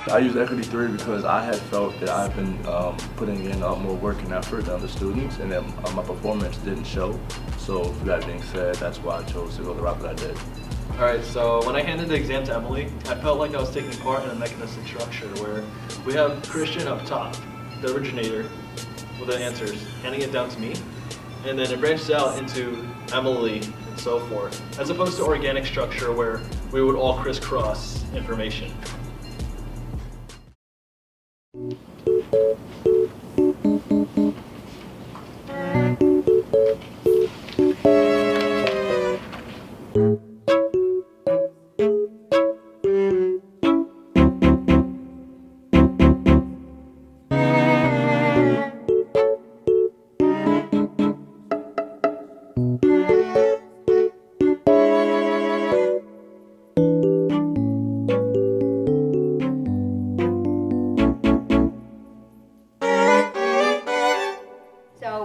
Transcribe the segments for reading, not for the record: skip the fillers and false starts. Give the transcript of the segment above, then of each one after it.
I use Equity 3 because I had felt that I've been putting in more work and effort than the students, and that my performance didn't show. So for that being said, that's why I chose to go the route that I did. Alright, so when I handed the exam to Emily, I felt like I was taking part in a mechanistic structure where we have Christian up top, the originator, with the answers, handing it down to me, and then it branches out into Emily and so forth, as opposed to organic structure where we would all crisscross information.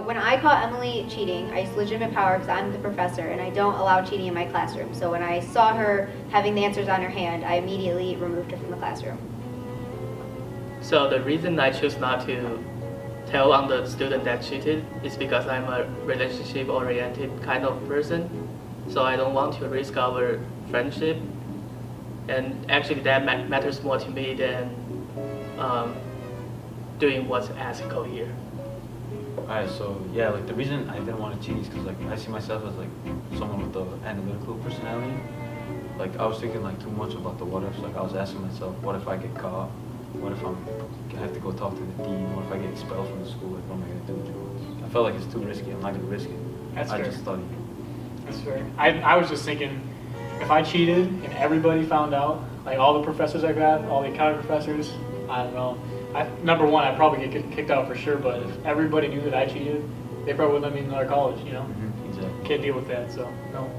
When I caught Emily cheating, I used legitimate power because I'm the professor and I don't allow cheating in my classroom. So when I saw her having the answers on her hand, I immediately removed her from the classroom. So the reason I choose not to tell on the student that cheated is because I'm a relationship-oriented kind of person. So I don't want to risk our friendship. And actually that matters more to me than doing what's ethical here. Alright, so yeah, like the reason I didn't want to cheat is because like I see myself as like someone with the analytical personality. Like I was thinking like too much about the what ifs. Like I was asking myself, what if I get caught? What if I have to go talk to the dean? What if I get expelled from the school? Like what am I gonna do? I felt like it's too risky. I'm not gonna risk it. That's I fair. just studied. That's fair. I was just thinking, if I cheated and everybody found out, like all the professors I got, all the accounting professors, I don't know. Number one, I'd probably get kicked out for sure, but if everybody knew that I cheated, they probably wouldn't let me in another college, you know? Exactly. Can't deal with that, so no.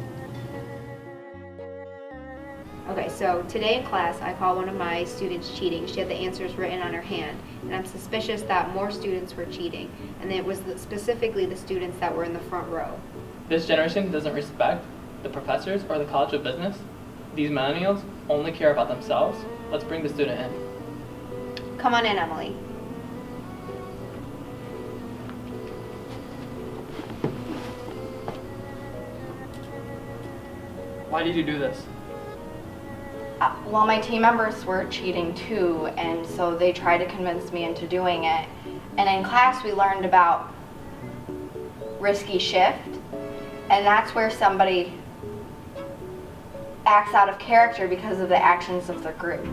Okay, so today in class, I caught one of my students cheating. She had the answers written on her hand, and I'm suspicious that more students were cheating, and it was specifically the students that were in the front row. This generation doesn't respect the professors or the College of Business. These millennials only care about themselves. Let's bring the student in. Come on in, Emily. Why did you do this? Well, my team members were cheating too, and so they tried to convince me into doing it. And in class, we learned about risky shift, and that's where somebody acts out of character because of the actions of the group.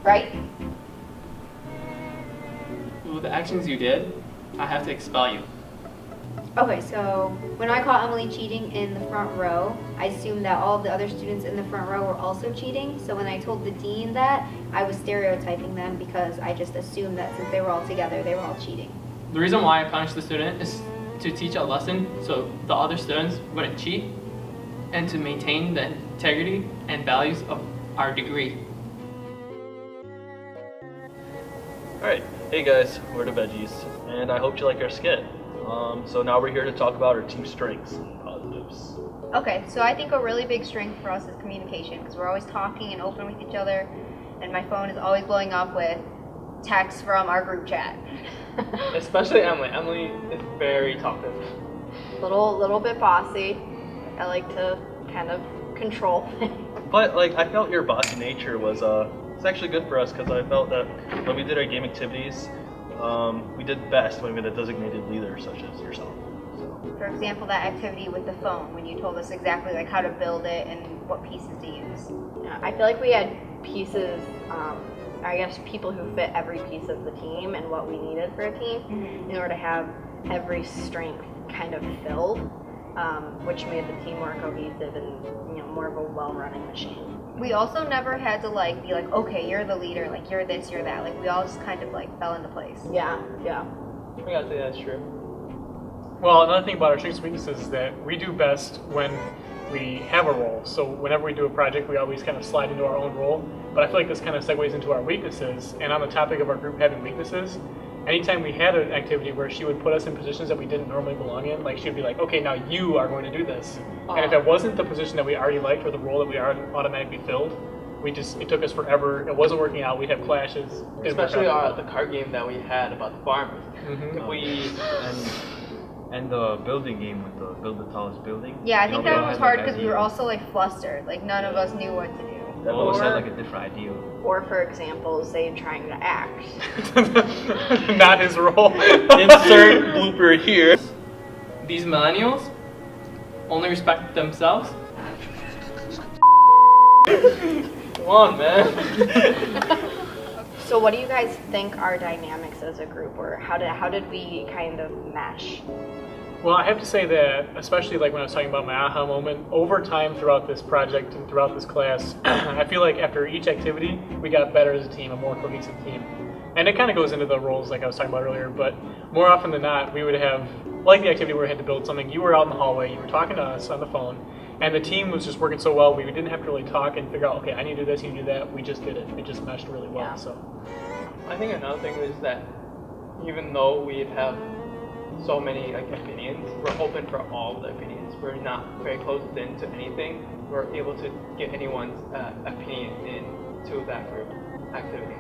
Right? With the actions you did, I have to expel you. Okay, so when I caught Emily cheating in the front row, I assumed that all of the other students in the front row were also cheating. So when I told the dean that, I was stereotyping them because I just assumed that since they were all together, they were all cheating. The reason why I punished the student is to teach a lesson so the other students wouldn't cheat and to maintain the integrity and values of our degree. Alright, hey guys, we're the Veggies, and I hope you like our skit. So now we're here to talk about our team strengths and positives. Okay, so I think a really big strength for us is communication because we're always talking and open with each other, and my phone is always blowing up with texts from our group chat. Especially Emily. Emily is very talkative. Little bit bossy. I like to kind of control things. But like, I felt your bossy nature was it's actually good for us because I felt that when we did our game activities, we did best when we had a designated leader such as yourself. So. For example, that activity with the phone when you told us exactly like how to build it and what pieces to use. Yeah, I feel like we had pieces, I guess people who fit every piece of the team and what we needed for a team in order to have every strength kind of filled, which made the team more cohesive and more of a well-running machine. We also never had to like be like, okay, you're the leader, like you're this, you're that. Like we all just kind of like fell into place. Yeah. I gotta say that's true. Well, another thing about our strengths and weaknesses is that we do best when we have a role. So whenever we do a project, we always kind of slide into our own role. But I feel like this kind of segues into our weaknesses. And on the topic of our group having weaknesses, anytime we had an activity where she would put us in positions that we didn't normally belong in, like she'd be like, okay, now you are going to do this. And if it wasn't the position that we already liked or the role that we already automatically filled, it took us forever. It wasn't working out. We'd have clashes. Didn't work Especially out. the card game that we had about the farmers. Mhm. If we And the building game with the build the tallest building. Yeah, I You know, think we that all was had, hard like, because we were ideas. also like flustered. Like none of us knew what to do. We always had like a different idea. Or for example, Zayn trying to act. Not his role. Insert blooper here. These millennials only respect themselves. Come on, man. So what do you guys think our dynamics as a group were? How did we kind of mesh? Well, I have to say that, especially like when I was talking about my aha moment, over time throughout this project and throughout this class, I feel like after each activity, we got better as a team, a more cohesive team. And it kind of goes into the roles like I was talking about earlier, but more often than not, we would have, like the activity where we had to build something, you were out in the hallway, you were talking to us on the phone, and the team was just working so well, we didn't have to really talk and figure out, okay, I need to do this, you need to do that. We just did it. It just meshed really well. Yeah. So I think another thing is that even though we have so many like opinions, we're open for all the opinions. We're not very closed into anything. We're able to get anyone's opinion into that group activity.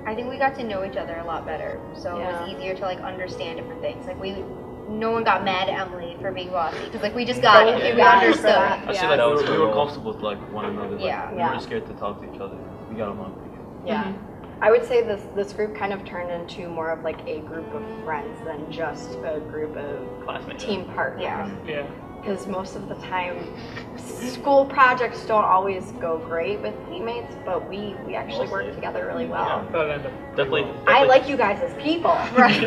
I think we got to know each other a lot better, so it Yeah. was easier to like understand different things. Like no one got mad at Emily for being bossy because like we just got it. Thank you We guys for understood. that. I Yeah. feel like That was we the were role. comfortable with like one another. Like, Yeah. we Yeah. weren't scared to talk to each other. We got along pretty good. Yeah. I would say this group kind of turned into more of like a group of friends than just a group of Classmates. team partners. Yeah. yeah. Because most of the time, school projects don't always go great with teammates, but we actually work Mostly. together really well. That ended Definitely. I like you guys as people. Right.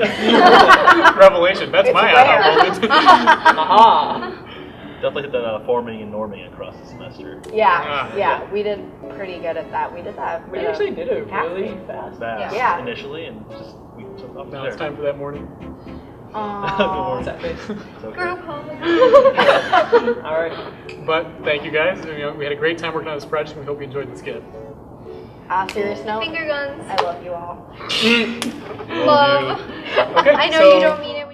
revelation. That's It's my rare. aha moment. Aha! Definitely hit that forming and norming across the semester. Yeah, Ah. yeah, we did pretty good at that. We did that. We actually did it half really day. fast. Yeah. Initially, and just we took off Now there. it's time for that morning. Aw. Sad face. It's okay. Group home. All right. But thank you guys. You know, we had a great time working on this project. And we hope you enjoyed this skit. Serious note, Finger guns. I love you all. Love. Okay, I know so you don't mean it.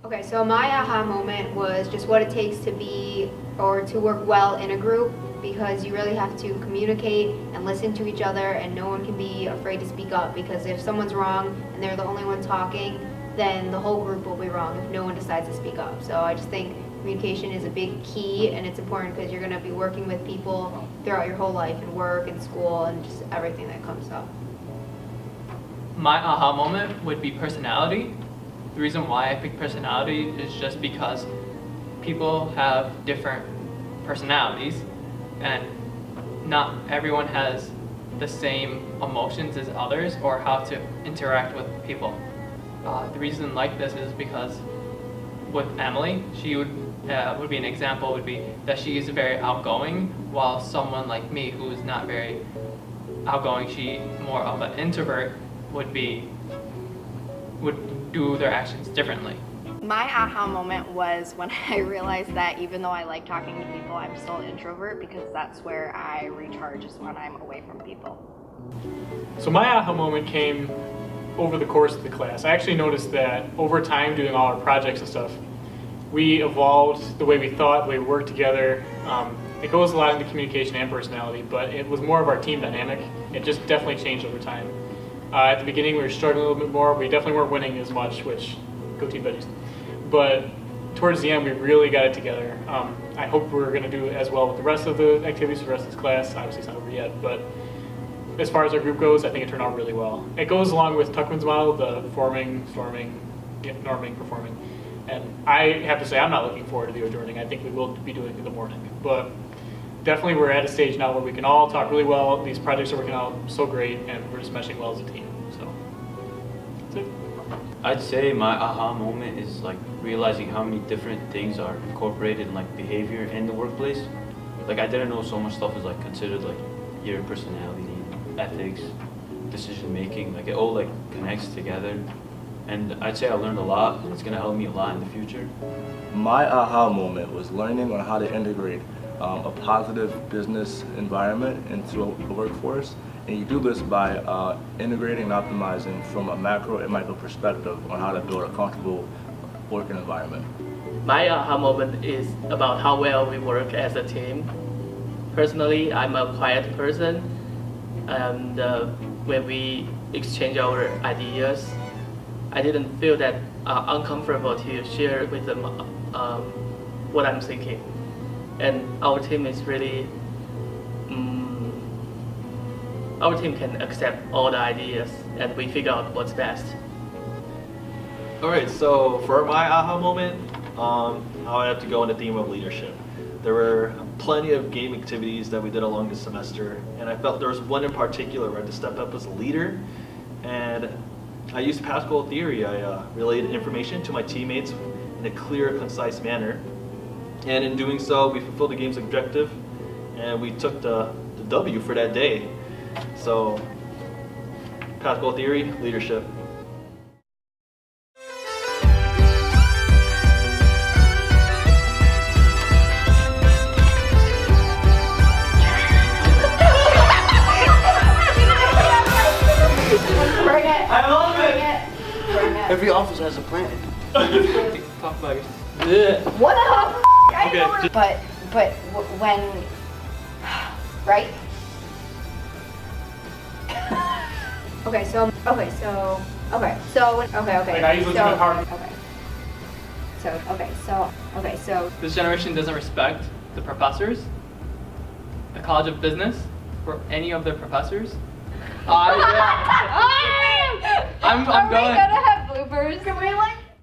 Okay, so my aha moment was just what it takes to be or to work well in a group, because you really have to communicate and listen to each other, and no one can be afraid to speak up, because if someone's wrong and they're the only one talking, then the whole group will be wrong if no one decides to speak up. So I just think communication is a big key, and it's important because you're going to be working with people throughout your whole life, in work and school and just everything that comes up. My aha moment would be personality. The reason why I picked personality is just because people have different personalities, and not everyone has the same emotions as others or how to interact with people. The reason like this is because with Emily, she would be an example would be that she is very outgoing, while someone like me who is not very outgoing, she more of an introvert, would do their actions differently. My aha moment was when I realized that even though I like talking to people, I'm still an introvert, because that's where I recharge, is when I'm away from people. So my aha moment came over the course of the class. I actually noticed that over time, doing all our projects and stuff, we evolved the way we thought, the way we worked together. It goes a lot into communication and personality, but it was more of our team dynamic. It just definitely changed over time. At the beginning, we were struggling a little bit more. We definitely weren't winning as much, which, go Team Veggies. But towards the end, we really got it together. I hope we're going to do as well with the rest of the activities for the rest of this class. Obviously, it's not over yet, but as far as our group goes, I think it turned out really well. It goes along with Tuckman's model, the forming, norming, performing. And I have to say, I'm not looking forward to the adjourning. I think we will be doing it in the morning. But definitely we're at a stage now where we can all talk really well. These projects are working out so great, and we're just meshing well as a team. So that's it. I'd say my aha moment is like realizing how many different things are incorporated in like behavior in the workplace. Like I didn't know so much stuff is like considered like your personality, ethics, decision making. Like it all like connects together. And I'd say I learned a lot, and it's gonna help me a lot in the future. My aha moment was learning on how to integrate a positive business environment into a workforce. And you do this by integrating and optimizing from a macro and micro perspective on how to build a comfortable working environment. My aha moment is about how well we work as a team. Personally, I'm a quiet person, and when we exchange our ideas, I didn't feel that uncomfortable to share with them what I'm thinking. And our team is really, our team can accept all the ideas, and we figure out what's best. All right, so for my aha moment, I would have to go on the theme of leadership. There were plenty of game activities that we did along the semester, and I felt there was one in particular where I had to step up as a leader, and I used Pascal theory. I relayed information to my teammates in a clear, concise manner, and in doing so, we fulfilled the game's objective, and we took the W for that day. So, Pascal theory, leadership. Every office has a plan. Talk about it. What the I Okay, know where- just- but when right? Okay, so Wait, now you're looking at hard. So This generation doesn't respect the professors, the College of Business, or any of their professors. I'm Are we going. gonna have bloopers? Can we like